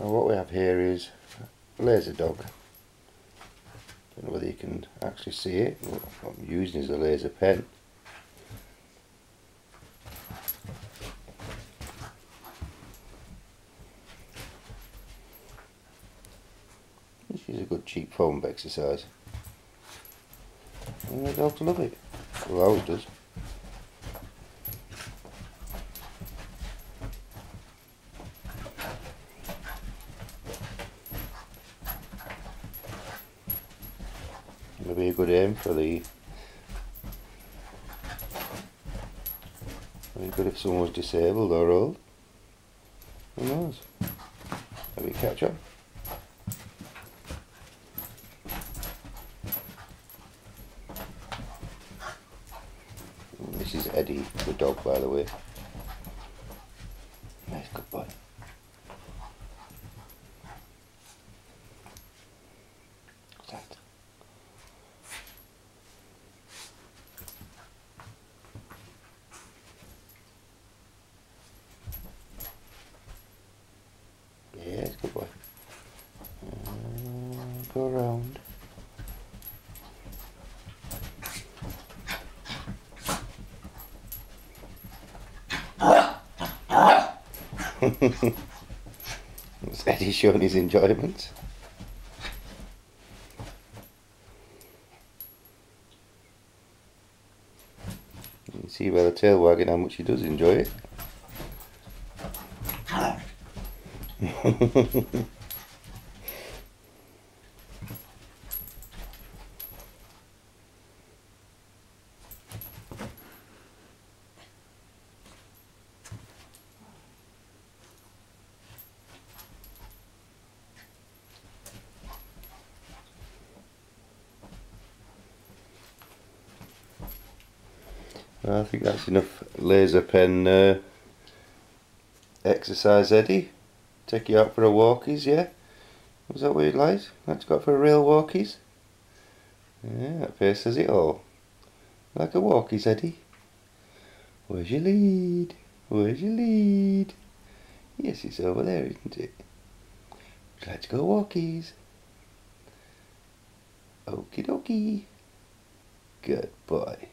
Now what we have here is a laser dog. Don't know whether you can actually see it. What I'm using is a laser pen. This is a good cheap foam exercise. And the dogs love it. Well, ours does. Maybe a good aim for the... Maybe good if someone was disabled or old. Who knows? Maybe catch up. This is Eddie, the dog, by the way. Nice, good boy. What's that? Yes, good boy. Go around. That's Eddie showing his enjoyment. You can see by the tail wagging how much he does enjoy it. I think that's enough laser pen exercise, Eddie. Take you out for a walkies, yeah? Was that what you'd like? Let's go for a real walkies? Yeah, that face says it all. Like a walkies, Eddie? Where's your lead? Where's your lead? Yes, it's over there, isn't it? Let's go walkies. Okie dokie. Good boy.